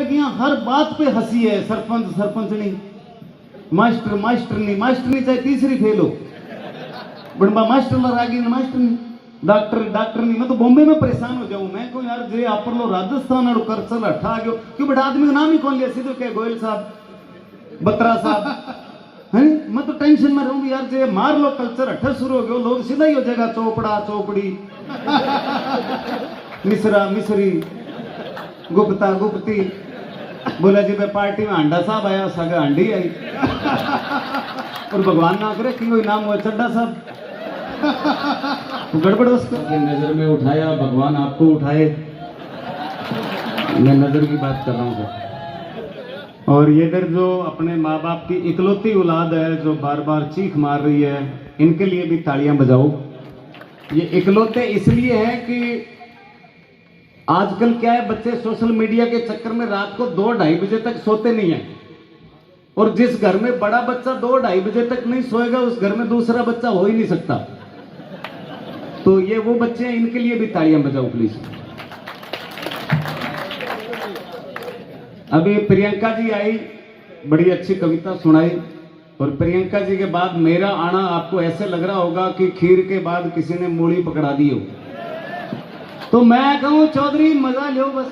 कि यहाँ हर बात पे हंसी है, सरपंच सरपंचनी, मास्टर मास्टरनी, मास्टरनी चाहे तीसरी फेल हो, बड़बा मास्टर ला रागी मास्टरनी, डॉक्टर डॉक्टरनी। मैं तो बॉम्बे में परेशान हो जाऊं, मैं को यार जे आप लो राजस्थान और कर चल अठा गयो क्यों बेटा, आदमी का नाम ही कौन लिया, सीधे क्या गोयल साहब, बत्रा साहब है। मैं तो टेंशन में रहूंगी यार, जे मार लो कल्चर अठा शुरू हो गयो, लोग सीधा ही हो जाएगा चोपड़ा चोपड़ी, मिश्रा मिश्री, गुप्ता गुप्ती। बोला जी भाई पार्टी में अंडा साहब आया, सागा अंडी आई, और भगवान ना करे कि कोई नाम हुआ चड्डा साहब, तो गड़बड़ उसको नजर में उठाया, भगवान आपको उठाए। मैं नजर की बात कर रहा हूँ सर। और ये इधर जो अपने माँ बाप की इकलौती औलाद है जो बार बार चीख मार रही है, इनके लिए भी तालियां बजाओ। ये इकलौते इसलिए है कि आजकल क्या है, बच्चे सोशल मीडिया के चक्कर में रात को 2-2:30 बजे तक सोते नहीं है, और जिस घर में बड़ा बच्चा 2-2:30 बजे तक नहीं सोएगा उस घर में दूसरा बच्चा हो ही नहीं सकता। तो ये वो बच्चे हैं, इनके लिए भी तालियां बजाओ प्लीज। अभी प्रियंका जी आई, बड़ी अच्छी कविता सुनाई, और प्रियंका जी के बाद मेरा आना आपको ऐसे लग रहा होगा कि खीर के बाद किसी ने मूली पकड़ा दी हो। तो मैं कहूं चौधरी मजा लो बस।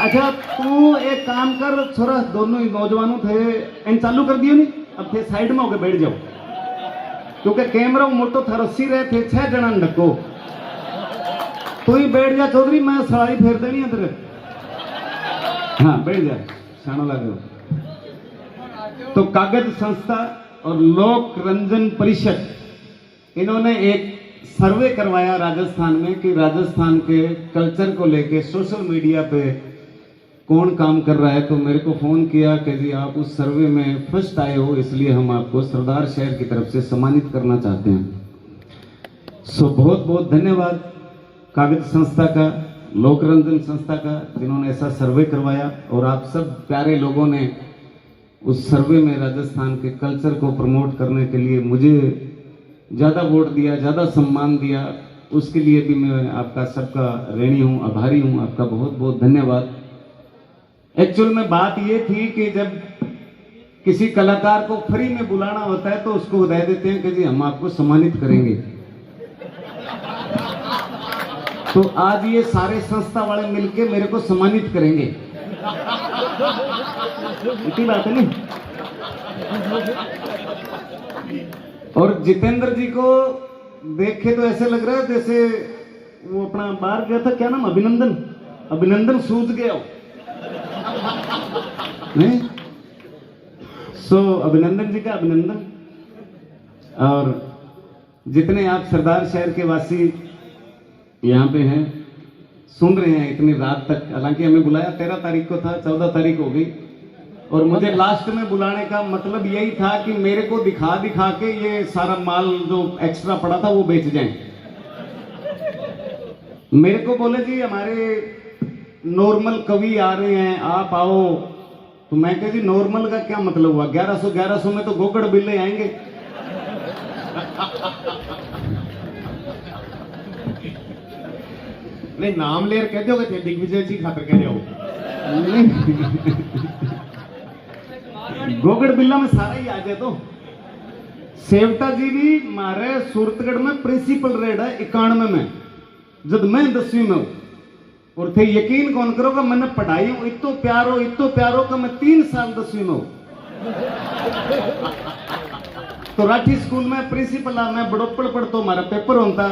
अच्छा तू एक काम कर छोरा, दोनों ही नौजवानों थे, इन चालू कर दियो नहीं, अब थे साइड में होके बैठ जाओ, क्योंकि कैमरा मोटो था, रस्सी रहे थे 6 जना ढको, तू ही बैठ जा चौधरी, मैं सड़ाई फेर देनी है तेरे। हाँ बैठ जा, शाना लगे। तो कागज संस्था और लोक रंजन परिषद, इन्होंने एक सर्वे करवाया राजस्थान में कि राजस्थान के कल्चर को लेके सोशल मीडिया पे कौन काम कर रहा है। तो मेरे को फोन किया कि जी आप उस सर्वे में फर्स्ट आए हो, इसलिए हम आपको सरदार शहर की तरफ से सम्मानित करना चाहते हैं। सो बहुत बहुत धन्यवाद कागज संस्था का, लोकरंजन संस्था का, जिन्होंने ऐसा सर्वे करवाया, और आप सब प्यारे लोगों ने उस सर्वे में राजस्थान के कल्चर को प्रमोट करने के लिए मुझे ज़्यादा वोट दिया, ज़्यादा सम्मान दिया, उसके लिए भी मैं आपका सबका ऋणी हूँ, आभारी हूँ, आपका बहुत बहुत धन्यवाद। एक्चुअल में बात ये थी कि जब किसी कलाकार को फ्री में बुलाना होता है तो उसको बता देते हैं कि जी हम आपको सम्मानित करेंगे। तो आज ये सारे संस्था वाले मिलके मेरे को सम्मानित करेंगे, इतनी बात है नहीं। और जितेंद्र जी को देखे तो ऐसे लग रहा है जैसे वो अपना बाहर गया था, क्या नाम, अभिनंदन, अभिनंदन सूझ गया हो नहीं। सो अभिनंदन जी का अभिनंदन। और जितने आप सरदार शहर के वासी यहाँ पे हैं, सुन रहे हैं इतनी रात तक, हालांकि हमें बुलाया 13 तारीख को था, 14 तारीख हो गई, और मुझे लास्ट में बुलाने का मतलब यही था कि मेरे को दिखा दिखा के ये सारा माल जो एक्स्ट्रा पड़ा था वो बेच जाए। मेरे को बोले जी हमारे नॉर्मल कवि आ रहे हैं, आप आओ। तो मैं कह जी नॉर्मल का क्या मतलब हुआ, 1100 में तो गोगड़ बिल्ले आएंगे। नहीं नाम लेर कह दो कि दिग्विजय जी खातर कह रहे हो। गोगड़ बिल्ला में सारा ही आ जाए। तो सेवटा जी भी मारे सूरतगढ़ में प्रिंसिपल रेड है 91 में, जब मैं 10वीं में हूं, और थे यकीन कौन करोगा, मैंने पढ़ाई इतो प्यारो का मैं 3 साल 10वीं में हूं। तो राठी स्कूल में प्रिंसिपल मैं बड़ोपड़ पढ़तो, हमारा पेपर होता,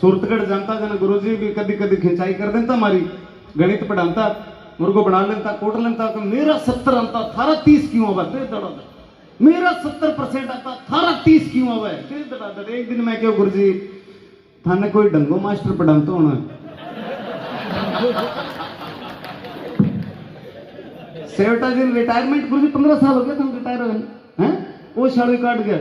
सूरतगढ़ जानता जन गुरुजी भी कदी कदी खिंचाई कर देता, हमारी गणित पढ़ाता, मुर्गो बना लेता, कोट लेता, मेरा 70 आता, थारा 30 क्यों हुआ, मेरा 70% आता, थारा 30 क्यों हुआ। एक दिन मैं क्यों गुरुजी थाने कोई डंगो मास्टर पढ़ाता होना। सेवटा जी रिटायरमेंट गुरुजी 15 साल हो गया था रिटायर हुए हैं, वो शादी काट गया।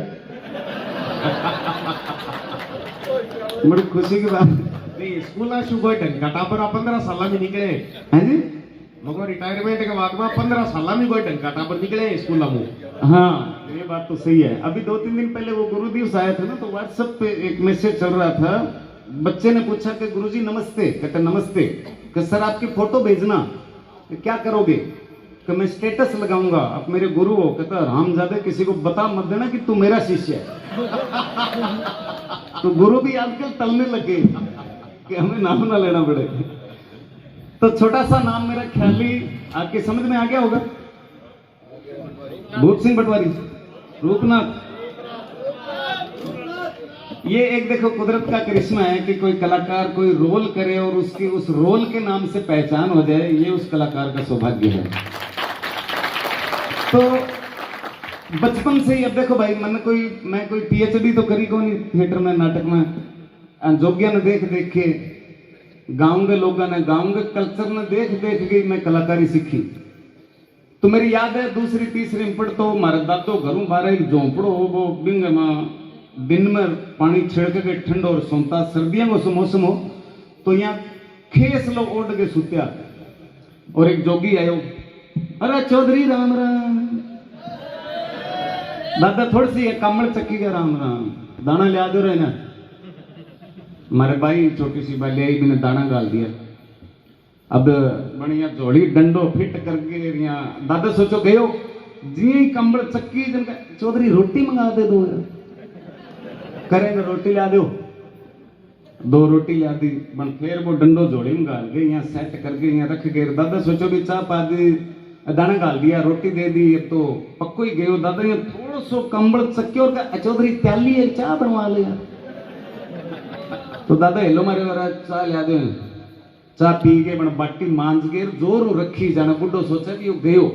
बड़ी खुशी की बात नहीं स्कूल शू कोई ढंग घटा पर 15 साल में निकले हैं जी, मगर रिटायरमेंट के बाद में 15 साल में कोई ढंग घटा पर निकले स्कूल में। हाँ ये बात तो सही है। अभी 2-3 दिन पहले वो गुरु दिवस आया था ना, तो व्हाट्सएप पे एक मैसेज चल रहा था बच्चे ने पूछा कि गुरुजी नमस्ते। कहते नमस्ते। कि सर आपकी फोटो भेजना। कि क्या करोगे? कि मैं स्टेटस लगाऊंगा, आप मेरे गुरु हो। कहता हरामजादे किसी को बता मत देना कि तू मेरा शिष्य है। तो गुरु भी आजकल तलने लगे कि हमें नाम ना लेना पड़े। तो छोटा सा नाम मेरा ख्याली आपके समझ में आ गया होगा। भूप सिंह पटवारी, रूपनाथ। ये एक देखो कुदरत का करिश्मा है कि कोई कलाकार कोई रोल करे और उसकी उस रोल के नाम से पहचान हो जाए, ये उस कलाकार का सौभाग्य है। तो बचपन से ही अब देखो भाई मैं कोई पीएचडी तो करी को नहीं थिएटर में नाटक में। जोगिया ने देख देख के, गांव के लोगों ने, गांव के कल्चर ने देख देख के मैं कलाकारी सीखी। तो मेरी याद है दूसरी तीसरी में पढ़ तो हमारे दादो घरों बाहर एक झोंपड़ो हो, वो बिंग दिन में पानी छिड़क के ठंड और सोता, सर्दियों को मौसम हो तो यहाँ खेस लो ओढ़ के सुत्या। और एक जोगी आयो, अरे चौधरी राम राम। दादा थोड़ी सी कमल चक्की का राम राम, दाना लिया दो रहे ना। हमारे भाई छोटी सी बाली आई, मैंने दाना डाल दिया। अब बढ़िया झोली डंडो फिट करके यहाँ दादा सोचो गयो जी कंबल चक्की जिनका, चौधरी रोटी मंगा दे दो। करेंगे रोटी ला दो। 2 रोटी ला दी, बन फिर वो डंडो जोड़ी में गाल के यहाँ सेट करके यहाँ रख के दादा सोचो भी चाह पा दी, दाना गाल दिया, रोटी दे दी। अब तो पक्को ही गयो दादा यहाँ थोड़ा सो कंबल चक्की और चौधरी त्याली है चाह बनवा लिया। तो दादा हेलो मारे वाला चाह लिया दे। चाह पी के बन बाटी मांझ के जोर रखी जाना। बुढ़ो सोचा कि गयो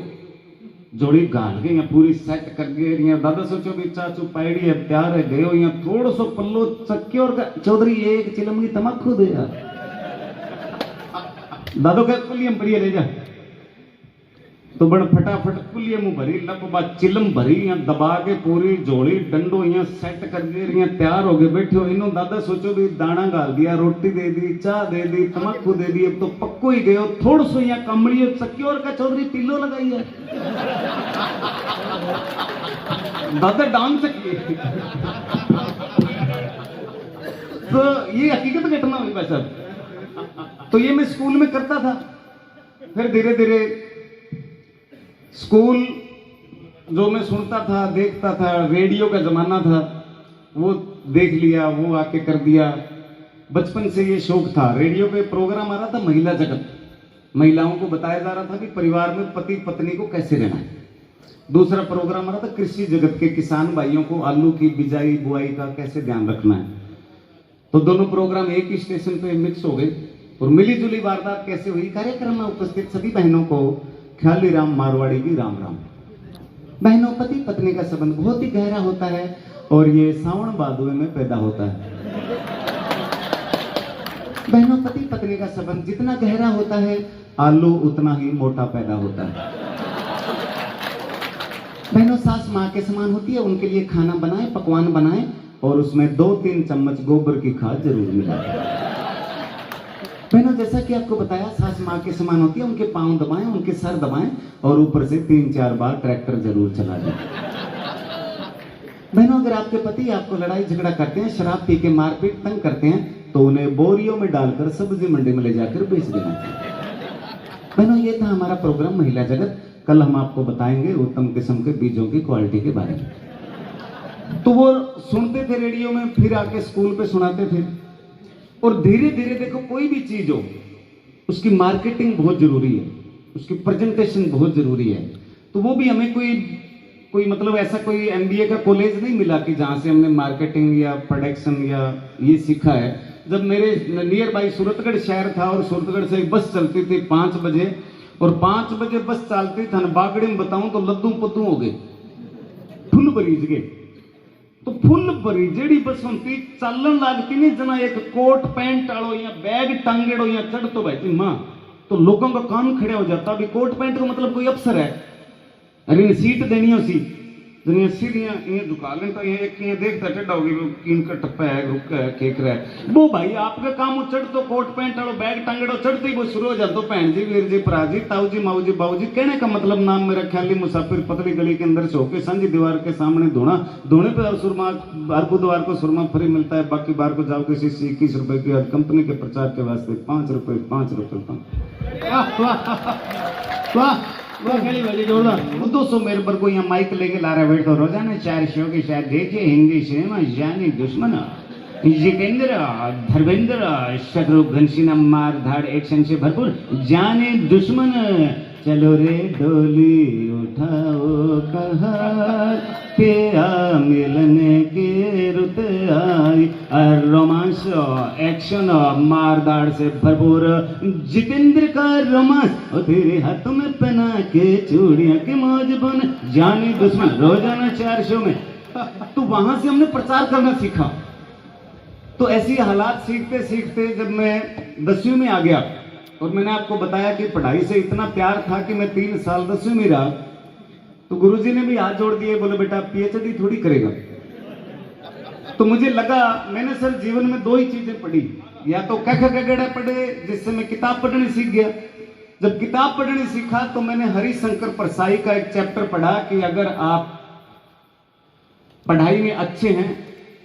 जोड़ी गाल के यहाँ पूरी सेट कर गए। यहाँ दादा सोचो भी चाचू पायड़ी है तैयार है गयो यहाँ थोड़ा सो पल्लो चक्के और चौधरी एक चिलम की तमाकू दे यार। दादो का कुलियम भरिए ले जा। तो बड़ फटाफट कुलियम भरी लब बात चिलम भरी यहाँ दबा के पूरी जोड़ी डंडो यहाँ सेट कर गए। यहाँ तैयार हो गए बैठे हो। इन्हों दादा सोचो भी दाना गाल दिया, रोटी दे दी, चाह दे दी, तमाकू दे दी। अब तो पक्को ही गयो थोड़ा सो यहाँ कमड़ी चक्की और का चौधरी तिल्लो लगाई है। दादा डांस किए। तो ये हकीकत घटना हुई भाई साहब। तो ये मैं स्कूल में करता था। फिर धीरे धीरे स्कूल जो मैं सुनता था देखता था, रेडियो का जमाना था, वो देख लिया, वो आके कर दिया। बचपन से ये शौक था। रेडियो पे प्रोग्राम आ रहा था महिला जगत, महिलाओं को बताया जा रहा था कि परिवार में पति पत्नी को कैसे रहना है। दूसरा प्रोग्राम आ रहा था कृषि जगत के किसान भाइयों को आलू की बिजाई बुआई का कैसे ध्यान रखना है। तो दोनों प्रोग्राम एक ही स्टेशन पे मिक्स हो गए और मिली जुली वारदात कैसे हुई। कार्यक्रम में उपस्थित सभी बहनों को ख्याली राम मारवाड़ी की राम राम। बहनों, पति पत्नी का संबंध बहुत ही गहरा होता है और ये सावन भादवे में पैदा होता है। बहनों, पति पत्नी का संबंध जितना गहरा होता है आलू उतना ही मोटा पैदा होता है। बहनों, सास माँ के समान होती है। उनके लिए खाना बनाए, पकवान बनाए और उसमें 2-3 चम्मच गोबर की खाद जरूर मिलाए। बहनों, जैसा कि आपको बताया सास माँ के समान होती है। उनके पांव दबाएं, उनके सर दबाएं और ऊपर से 3-4 बार ट्रैक्टर जरूर चला दें। बहनों, अगर आपके पति आपको लड़ाई झगड़ा करते हैं, शराब पी के मारपीट तंग करते हैं तो उन्हें बोरियों में डालकर सब्जी मंडी में ले जाकर बेच देना। बहनों, ये था हमारा प्रोग्राम महिला जगत। कल हम आपको बताएंगे उत्तम किस्म के बीजों की क्वालिटी के बारे में। तो वो सुनते थे रेडियो में, फिर आके स्कूल पे सुनाते थे। और धीरे धीरे देखो कोई भी चीज हो उसकी मार्केटिंग बहुत जरूरी है, उसकी प्रेजेंटेशन बहुत जरूरी है। तो वो भी हमें कोई मतलब ऐसा कोई एमबीए का कॉलेज नहीं मिला कि जहां से हमने मार्केटिंग या प्रोडक्शन या ये सीखा है। जब मेरे नियर बाई सूरतगढ़ शहर था और सूरतगढ़ से एक बस चलती थी 5 बजे और 5 बजे बस चलती थी बागड़े में बताऊं तो लद्दू पद्दू हो गए, फुल बरीज गए। तो फुल भरी जेड़ी बस होती चलन लगती नहीं जना एक कोट पैंट आड़ो या बैग टांगेड़ो या चढ़ तो बैठी माँ, तो लोगों का कान खड़े हो जाता। अभी कोट पैंट का मतलब कोई अफसर है, अरे सीट देनी हो सी दुनिया सीढ़ियां ये झुका लें तो ये एक ये देखता टेढ़ा होगी किन का टप्पा है रुक है केक रहा है वो भाई आपका काम चढ़ तो कोट पैंट और बैग टांगड़ो चढ़ते ही वो शुरू हो जाते भैन जी वीर जी भरा जी ताऊ जी माऊ जी बाबू जी कहने का मतलब नाम मेरा ख्याली मुसाफिर पतली गली के अंदर से होके सांझी दीवार के सामने धोना धोने पे और सुरमा हर बुधवार को सुरमा फ्री मिलता है बाकी बार को जाओ किसी से 21 रुपए की और कंपनी के प्रचार के वास्ते 5 रुपए 5 रुपए वाह वाह खेली वाली जोरदार। 200 मेरे पर को यहाँ माइक लेके ला रहा बैठ तो रोजाना 4 शो के साथ देखिए हिंदी सिनेमा जाने दुश्मन जितेंद्र धर्मेंद्र शत्रुघ्न सिन्हा मार धाड़ एक्शन से भरपूर जाने दुश्मन चलो रे डोली उठाओ कहा के मिलन के रुत आई रोमांस एक्शन मारदार से भरपूर जितेंद्र का रोमांस और तेरे हाथों में पहना के चूड़ियां के मौज बन जाने दुश्मन रोजाना 4 शो में तो वहां से हमने प्रचार करना सीखा। तो ऐसी हालात सीखते सीखते जब मैं 10वीं में आ गया और मैंने आपको बताया कि पढ़ाई से इतना प्यार था कि मैं 3 साल 10वीं में रहा तो गुरुजी ने भी हाथ जोड़ दिए बोले बेटा पीएचडी थोड़ी करेगा। तो मुझे लगा मैंने सर जीवन में 2 ही चीजें पढ़ी या तो कख गगड़े पढ़े जिससे मैं किताब पढ़नी सीख गया। जब किताब पढ़नी सीखा तो मैंने हरिशंकर परसाई का एक चैप्टर पढ़ा कि अगर आप पढ़ाई में अच्छे हैं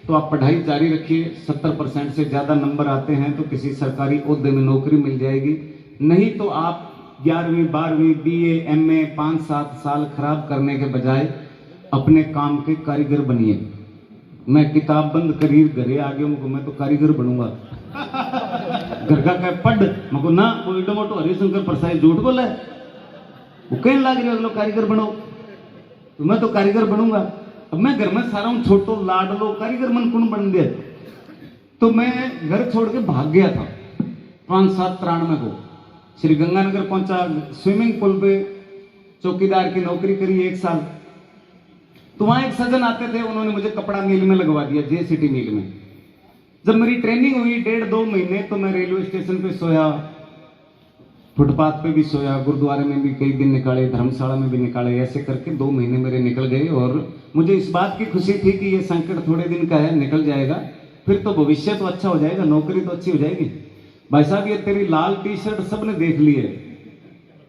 तो आप पढ़ाई जारी रखिए 70% से ज्यादा नंबर आते हैं तो किसी सरकारी ओहदे में नौकरी मिल जाएगी नहीं तो आप 11वीं 12वीं बीए एमए 5-7 साल खराब करने के बजाय अपने काम के कारीगर बनिए। मैं किताब बंद करी घरे आ गया हूँ मैं तो कारीगर बनूंगा। घर का कह पढ़ मको ना वो एडो मोटो हरिशंकर परसाई झूठ बोला है वो कहने लग रहे अगलो कारीगर बनो तो मैं तो कारीगर बनूंगा। अब मैं घर में सारा हूँ छोटो लाडलो कारीगर मन कौन बन दिया। तो मैं घर छोड़ के भाग गया था 5-7-93 को श्री गंगानगर पहुंचा स्विमिंग पूल पे चौकीदार की नौकरी करी 1 साल। तो वहां एक सज्जन आते थे उन्होंने मुझे कपड़ा मिल में लगवा दिया JCT मिल में। जब मेरी ट्रेनिंग हुई 1.5-2 महीने तो मैं रेलवे स्टेशन पे सोया फुटपाथ पे भी सोया गुरुद्वारे में भी कई दिन निकाले धर्मशाला में भी निकाले ऐसे करके 2 महीने मेरे निकल गए। और मुझे इस बात की खुशी थी कि ये संकट थोड़े दिन का है निकल जाएगा फिर तो भविष्य तो अच्छा हो जाएगा नौकरी तो अच्छी हो जाएगी। भाई साहब ये तेरी लाल टी-शर्ट सबने देख ली है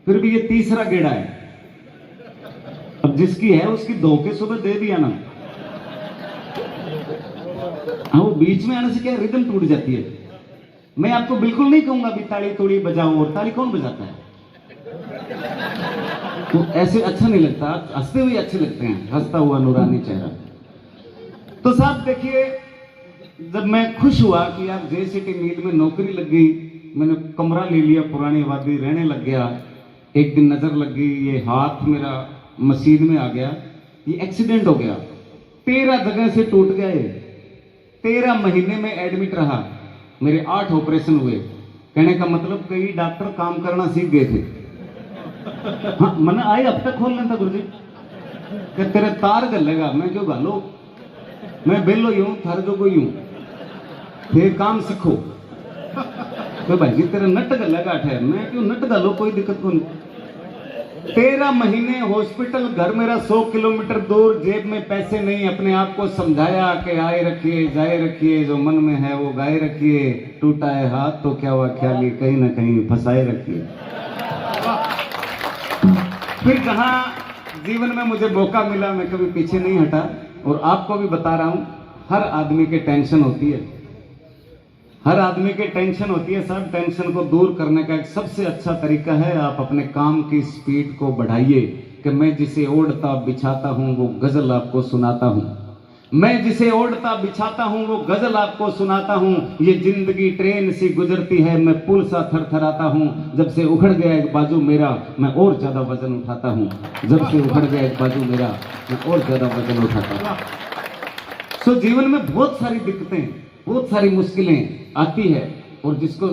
फिर भी ये तीसरा गेड़ा है। अब जिसकी है उसकी धोखे सुबह दे दिया ना हाँ वो बीच में आने से क्या रिदम टूट जाती है। मैं आपको बिल्कुल नहीं कहूंगा भी ताली तोड़ी बजाओ और ताली कौन बजाता है तो ऐसे अच्छा नहीं लगता हंसते हुए अच्छे लगते हैं हंसता हुआ नूरानी चेहरा। तो साहब देखिए जब मैं खुश हुआ कि यार JCT मिल में नौकरी लग गई मैंने कमरा ले लिया पुरानी आबादी रहने लग गया। एक दिन नजर लग गई ये हाथ मेरा मशीन में आ गया ये एक्सीडेंट हो गया 13 जगह से टूट गए 13 महीने में एडमिट रहा मेरे 8 ऑपरेशन हुए। कहने का मतलब कई डॉक्टर काम करना सीख गए थे। हाँ मैंने आए अब तक खोल लेता गुरुजी कि तेरे तार गलेगा मैं क्यों गालो मैं बेलो यूं थार जो कोई यूं फिर काम सीखो तो भाई जी तेरा नट गलेगा ठहर मैं क्यों नट गालो कोई दिक्कत को नहीं। 13 महीने हॉस्पिटल घर मेरा 100 किलोमीटर दूर जेब में पैसे नहीं अपने आप को समझाया कि आए रखिए जाए रखिए जो मन में है वो गाए रखिए टूटा है हाथ तो क्या हुआ ख्याली कहीं ना कहीं फंसाए रखिए। फिर जहां जीवन में मुझे मौका मिला मैं कभी पीछे नहीं हटा और आपको भी बता रहा हूं हर आदमी की टेंशन होती है हर आदमी की टेंशन होती है। सब टेंशन को दूर करने का एक सबसे अच्छा तरीका है आप अपने काम की स्पीड को बढ़ाइए कि मैं जिसे ओढ़ता बिछाता हूं वो गजल आपको सुनाता हूं मैं जिसे ओढ़ता बिछाता हूं वो गजल आपको सुनाता हूं। ये जिंदगी ट्रेन सी गुजरती है मैं पुल सा थरथराता हूं जब से उखड़ गया एक बाजू मेरा मैं और ज्यादा वजन उठाता हूं जब से उखड़ गया एक बाजू मेरा मैं और ज्यादा वजन उठाता हूं। सो जीवन में बहुत सारी दिक्कतें बहुत सारी मुश्किलें आती है और जिसको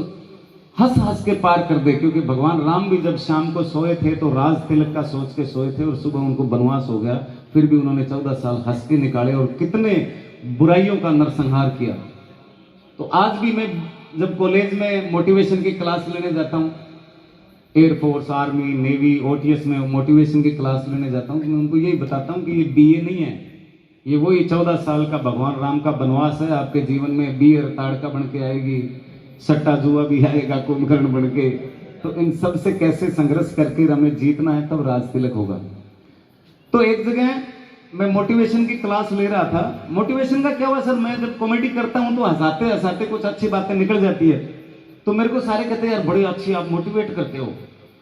हंस हंस के पार कर दे क्योंकि भगवान राम भी जब शाम को सोए थे तो राज तिलक का सोच के सोए थे और सुबह उनको वनवास हो गया फिर भी उन्होंने 14 साल हंस के निकाले और कितने बुराइयों का नरसंहार किया। तो आज भी मैं जब कॉलेज में मोटिवेशन की क्लास लेने जाता हूँ एयरफोर्स, आर्मी, नेवी, ओटीएस में मोटिवेशन की क्लास लेने जाता हूँ तो मैं उनको यही बताता हूँ कि ये बीए नहीं है, ये वही 14 साल का भगवान राम का वनवास है। आपके जीवन में बीए ताड़का बन के आएगी, सट्टा जुआ भी आएगा कुंभकर्ण बन के। तो इन सब से कैसे संघर्ष करके हमें जीतना है, तब राज तिलक होगा। तो एक जगह मैं मोटिवेशन की क्लास ले रहा था। मोटिवेशन का क्या हुआ सर, मैं जब कॉमेडी करता हूँ तो हंसाते हंसाते कुछ अच्छी बातें निकल जाती है, तो मेरे को सारे कहते हैं यार बड़ी अच्छी आप मोटिवेट करते हो,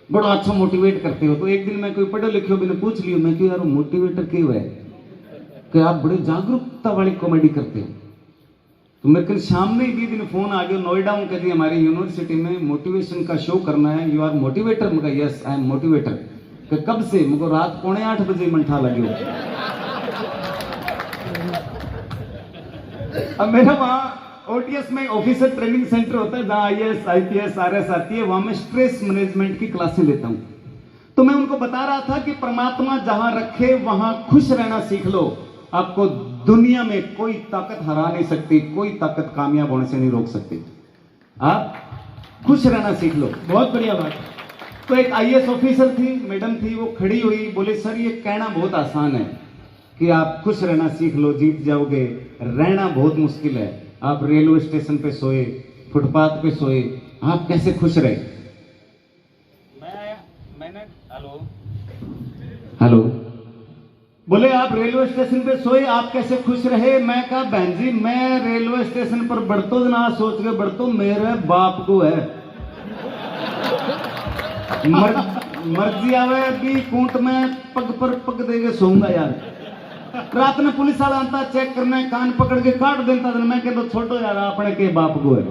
बड़ा अच्छा मोटिवेट करते हो। तो एक दिन मैं कोई पढ़े लिखे हो मैंने पूछ लिया, मैं क्यों यार मोटिवेटर क्यों है कि आप बड़ी जागरूकता वाली कॉमेडी करते हो। तो मेरे कल शाम में भी दिन फोन आ गया नोएडा में, कहती हमारी यूनिवर्सिटी में मोटिवेशन का शो करना है, यू आर मोटिवेटर। मैं कहा यस आई एम मोटिवेटर। कि कब से? मुझको रात 7:45 बजे मंठा लगे। अब मेरा वहां ओटीएस में ऑफिसर ट्रेनिंग सेंटर होता है जहां आईएएस आईपीएस आरएस आती है, वहां मैं स्ट्रेस मैनेजमेंट की क्लासें लेता हूं। तो मैं उनको बता रहा था कि परमात्मा जहां रखे वहां खुश रहना सीख लो। आपको दुनिया में कोई ताकत हरा नहीं सकती, कोई ताकत कामयाब होने से नहीं रोक सकती। आप खुश रहना सीख लो। बहुत बढ़िया बात। तो एक आईएएस ऑफिसर थी, मैडम थी, वो खड़ी हुई, बोले सर ये कहना बहुत आसान है कि आप खुश रहना सीख लो, जीत जाओगे, रहना बहुत मुश्किल है। आप रेलवे स्टेशन पे सोए, फुटपाथ पे सोए, आप कैसे खुश रहे? मैंने हेलो बोले आप रेलवे स्टेशन पे सोए, आप कैसे खुश रहे? मैं कहा बहन जी मैं रेलवे स्टेशन पर बढ़तो ना सोच के बढ़तो, मेरे बाप को है मर्जी आवे अभी कूट में पग पर पग देके सोऊंगा यार। रात में पुलिस वाला आता चेक करने, कान पकड़ के काट देता था। मैं कहता छोटो यार अपने के बाप को है।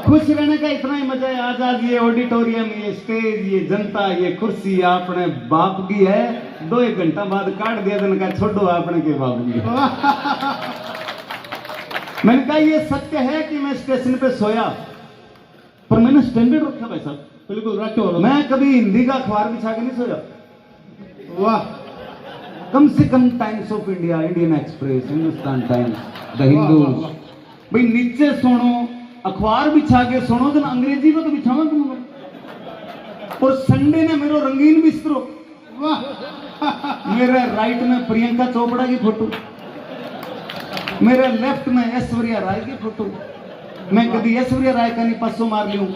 खुश रहने का इतना ही मजा है। आज ये ऑडिटोरियम, ये स्टेज, ये जनता, ये कुर्सी अपने बाप की है। 2-1 घंटा बाद काट दिया तो कहा छोड़ो अपने के बाप की। मैंने कहा ये सत्य है कि मैं स्टेशन पे सोया, पर मैंने स्टैंडर्ड रखा भाई साहब। बिल्कुल रखो। मैं कभी हिंदी का अखबार बिछा के नहीं सोया। वाह, कम से कम Times of India, Indian Express, Hindustan Times, the Hindu. भाई नीचे सुनो, अखबार बिछा के सुनो, तो अंग्रेजी में तो बिछावा तुम। और संडे ने मेरो रंगीन बिस्तरो। वाह, मेरे राइट में प्रियंका चोपड़ा की फोटो, मेरे लेफ्ट में ऐश्वर्या राय की फोटो। मैं कभी ऐश्वर्या राय का नहीं पासों मार लूं,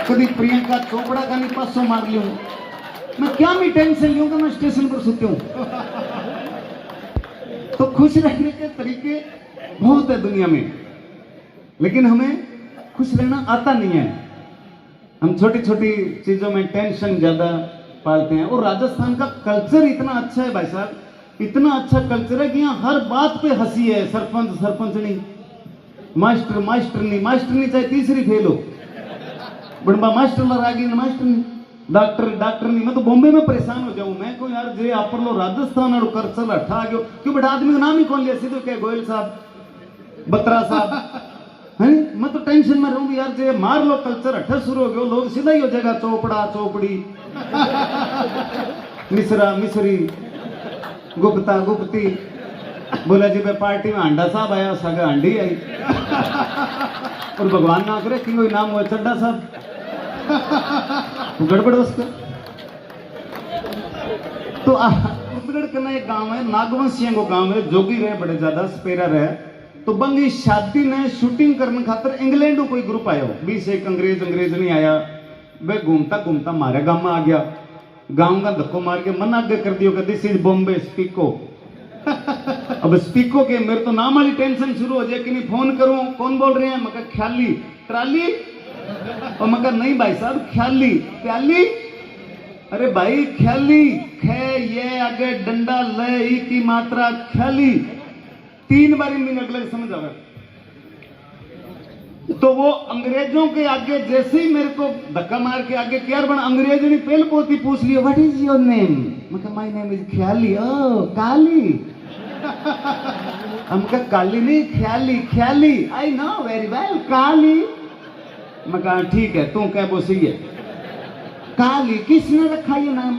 कभी प्रियंका चोपड़ा का नहीं पासों मार लूं। मैं क्या मैं टेंशन लूं कि मैं स्टेशन पर सोती हूं। तो खुश रहने के तरीके बहुत है दुनिया में, लेकिन हमें खुश रहना आता नहीं है। हम छोटी छोटी चीजों में टेंशन ज्यादा पालते हैं। और राजस्थान का कल्चर इतना अच्छा है भाई साहब, इतना अच्छा कल्चर है कि यहाँ हर बात पे हंसी है। सरपंच सरपंचनी, मास्टर मास्टरनी, मास्टरनी चाहे तीसरी फेल हो, बड़बा मास्टर लगी ना मास्टरनी, डॉक्टर डॉक्टरनी। मैं तो बॉम्बे में परेशान हो जाऊं। मैं को यार जे आप लो राजस्थान और करचल हटा गयो क्यों बेटा, आदमी का नाम ही कौन लिया? सीधे क्या गोयल साहब, बत्रा साहब है। मैं तो टेंशन में रहूंगी यार, जे मार लो कल्चर हटा शुरू हो गयो, लोग सीधा ही हो जाएगा चोपड़ा चोपड़ी, मिश्रा मिश्री, गुप्ता गुप्ती। बोला जी मैं पार्टी में अंडा साहब आया, सगा अंडी आई। और भगवान ना करे कि कोई नाम हुआ चड्डा साहब, तो गड़बड़ उसका। तो उतगढ़ करना एक गांव है, नागवंशियों को गांव है, जोगी रहे बड़े ज्यादा, स्पेरा रहे। तो बंगी शादी ने शूटिंग करने खातर इंग्लैंड को कोई ग्रुप आया, 20 एक अंग्रेज नहीं आया। वे घूमता घूमता मारे गांव में आ गया। गांव का धक्को मार के मन आगे कर दियो, दिस इज बॉम्बे स्पीको। अब स्पीको के मेरे तो नाम वाली टेंशन शुरू हो जाए कि नहीं फोन करूं, कौन बोल रहे हैं? मैं कहा ख्याली ट्राली। और मैं कहा नहीं भाई साहब ख्याली प्याली। अरे भाई ख्याली, खे ये आगे डंडा ले ई की मात्रा ख्याली, 3 बार मीनिंग अलग समझ आ रहा। तो वो अंग्रेजों के आगे जैसे ही मेरे को धक्का मार के आगे क्या बना, अंग्रेजों ने पहले पोती पूछ लिया व्हाट इज योर नेम? मैं कहा माय नेम इज ख्याली। ओ काली। हम कहा काली नहीं ख्याली, ख्याली। आई नो वेरी वेल काली। मैं कहा ठीक है, तू क्या वो सही है। काली किसने रखा ये नाम?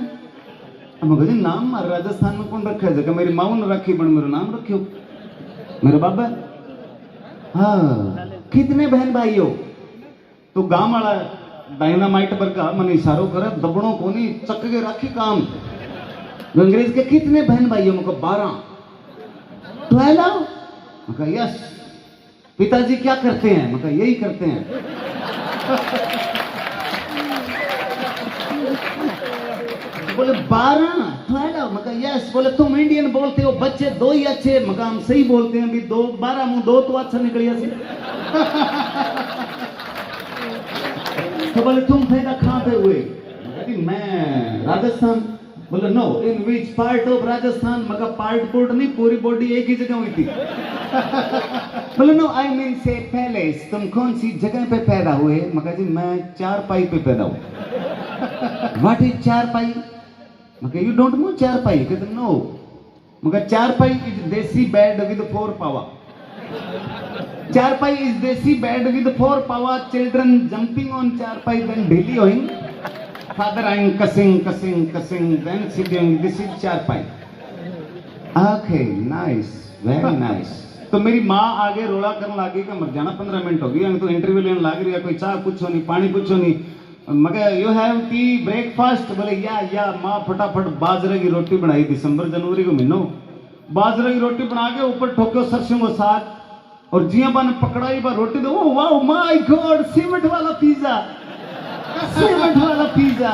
हम कहा नाम हमारे राजस्थान में कौन रखा है? जगह मेरी माऊ ने रखी, बड़ मेरा नाम रखियो मेरा बाबा। हाँ, कितने बहन भाई हो? तो गांव वाला डायनामाइट वर्गा मन इशारो करे दबड़ों को नहीं चक के राखी काम। अंग्रेज के कितने बहन भाइयों को 12 12। मैं यस। पिताजी क्या करते हैं? मैं यही करते हैं। बोले 12 मैं यस। बोले तुम इंडियन बोलते हो, बच्चे 2 ही अच्छे। मैं हम सही बोलते हैं भी 2 12 मुंह 2 तो अच्छा निकलिया सी। तो बोले तुम पैदा कहाँ पे हुए? मैं राजस्थान। बोले no, in which part of Rajasthan? मगर पार्ट नहीं, पूरी बॉडी एक ही जगह हुई थी। बोले नो, आई मीन से पैलेस। तुम कौन सी जगह पे पैदा हुए? मगर जी मैं 4 पाई पे पैदा हुआ। व्हाट इज 4 पाई? मगर यू डोंट नो 4 पाई? कहते नो। मगर 4 पाई इज देसी bed with 4 power. 4 pi is desi bed with 4 power. Children jumping on 4 pi, then daily going. Father I'm cussing, then sitting. This is 4 pi. Okay, nice, very nice. तो मेरी माँ आगे रोला करने लगी कि मर जाना 15 मिनट हो गई, तो इंटरव्यू लेने लग रही है, कोई चाय पूछो नहीं, पानी पूछो नहीं। मगर यू हैव टी ब्रेकफास्ट? बोले या माँ फटाफट बाजरे की रोटी बनाई। दिसंबर जनवरी को महीनों बाजरे की रोटी बना के ऊपर ठोक्यो सरसों को साग और जिया बन पकड़ाई बा रोटी। दो वाओ माय गॉड, सीमेंट वाला पिज्जा, सीमेंट वाला पिज्जा।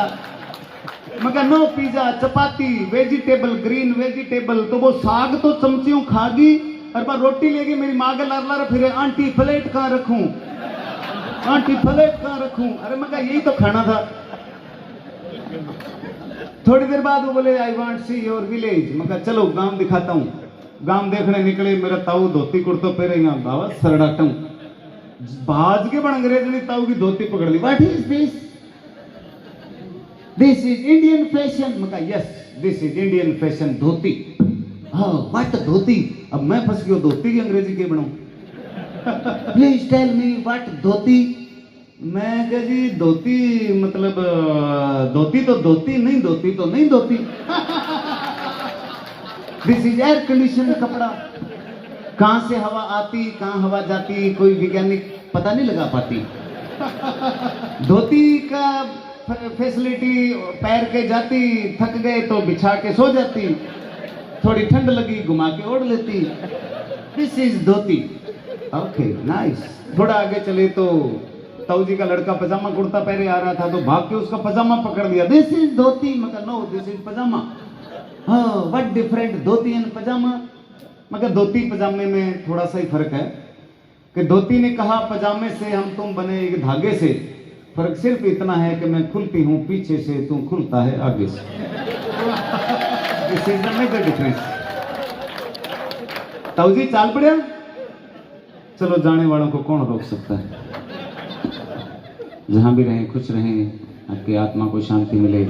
मगर नो पिज्जा, चपाती, वेजिटेबल, ग्रीन वेजिटेबल। तो वो साग तो चमचियों खागी और बा रोटी लेगी मेरी माँ के लर फिर आंटी प्लेट कहाँ रखूं, आंटी प्लेट कहाँ रखूं? अरे मगर यही तो खाना था। थोड़ी देर बाद वो बोले I want see your village. मगर चलो गांव दिखाता हूँ। गांव देखने निकले, मेरा ताऊ धोती कुर्तो पहरे यहाँ बाबा सरडाटू भाज के बन अंग्रेज ने ताऊ की धोती पकड़ ली। What is this? This is Indian fashion. मैं yes, this is Indian fashion, dhoti. हाँ व्हाट धोती? अब मैं फंस गया, धोती की अंग्रेजी के बनाऊं? प्लीज टेल मी व्हाट धोती? मैं कह जी धोती मतलब धोती तो धोती नहीं, धोती तो नहीं धोती। दिस इज एयर कंडीशन कपड़ा। कहां से हवा आती कहां हवा जाती कोई वैज्ञानिक पता नहीं लगा पाती। धोती का फैसिलिटी पैर के जाती, थक गए तो बिछा के सो जाती, थोड़ी ठंड लगी घुमा के ओढ़ लेती। This is dhoti. Okay nice. थोड़ा आगे चले तो ताऊ जी का लड़का पजामा कुर्ता पहने आ रहा था, तो भाग के उसका पजामा पकड़ लिया। दिस इज धोती। मगर नो, दिस इज पजामा। हाँ व्हाट डिफरेंट धोती एंड पजामा? मगर धोती पजामे में थोड़ा सा ही फर्क है कि धोती ने कहा पजामे से हम तुम बने एक धागे से, फर्क सिर्फ इतना है कि मैं खुलती हूँ पीछे से, तू खुलता है आगे से। This is the major difference. ताऊ जी चाल पड़े। चलो जाने वालों को कौन रोक सकता है। जहां भी रहें खुश रहें, आपकी आत्मा को शांति मिले।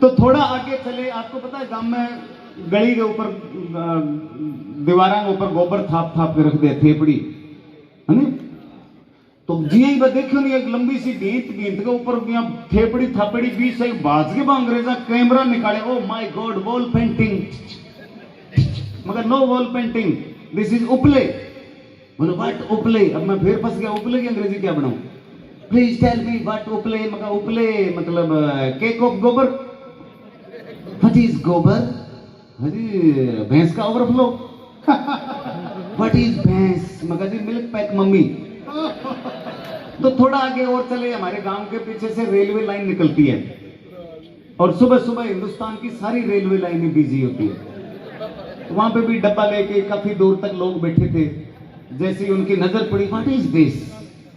तो थोड़ा आगे चले, आपको पता है गांव में गली के ऊपर दीवारा के ऊपर गोबर थाप थाप के रख दे थेपड़ी, है ना? तो जिया ही देखियो नहीं, एक लंबी सी भींत के ऊपर थेपड़ी थापड़ी बीच से बाज के अंग्रेजा कैमरा निकाले। Oh my God, wall painting. मगर no wall painting, this is uple. बोलो व्हाट उपले? अब मैं फिर फंस गया, उपले की अंग्रेजी क्या बनाऊं? प्लीज टेल मी व्हाट उपले? मगर उपले मतलब केक ऑफ गोबर। व्हाट इज गोबर? अरे भैंस का ओवरफ्लो। व्हाट इज भैंस? मगर जी मिल्क पैक मम्मी। तो थोड़ा आगे और चले, हमारे गांव के पीछे से रेलवे लाइन निकलती है और सुबह सुबह हिंदुस्तान की सारी रेलवे लाइनें बिजी होती है। तो वहां पे भी डब्बा लेके काफी दूर तक लोग बैठे थे। जैसे ही उनकी नजर पड़ी, व्हाट इज दिस?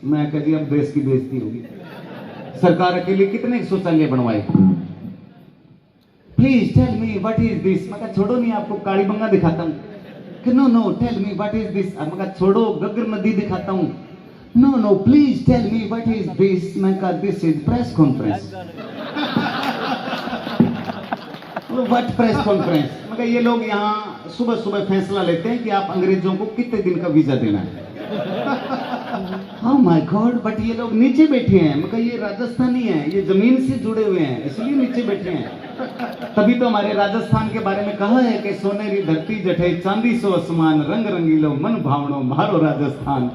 मैं कह दिया अब देश की बेइज्जती होगी। सरकार अकेले कितने शौचालय बनवाए। Please tell me what is this? मैं कहा छोड़ो नहीं, आपको काली बंगा दिखाता हूँ। No no tell me what is this? मैं कहा छोड़ो, गग्गर नदी दिखाता हूँ। No no please tell me what is this? मैं कहा this is press conference. What press conference? मगर ये लोग यहाँ सुबह सुबह फैसला लेते हैं कि आप अंग्रेजों को कितने दिन का वीजा देना है। Oh my God, बट ये लोग नीचे बैठे हैं। मगर ये राजस्थानी है, ये जमीन से जुड़े हुए हैं, इसलिए नीचे बैठे हैं। तभी तो हमारे राजस्थान के बारे में कहा है कि सोनेरी धरती जठे चांदी सो आसमान, रंग रंगीलो मन भावनो मारो राजस्थान।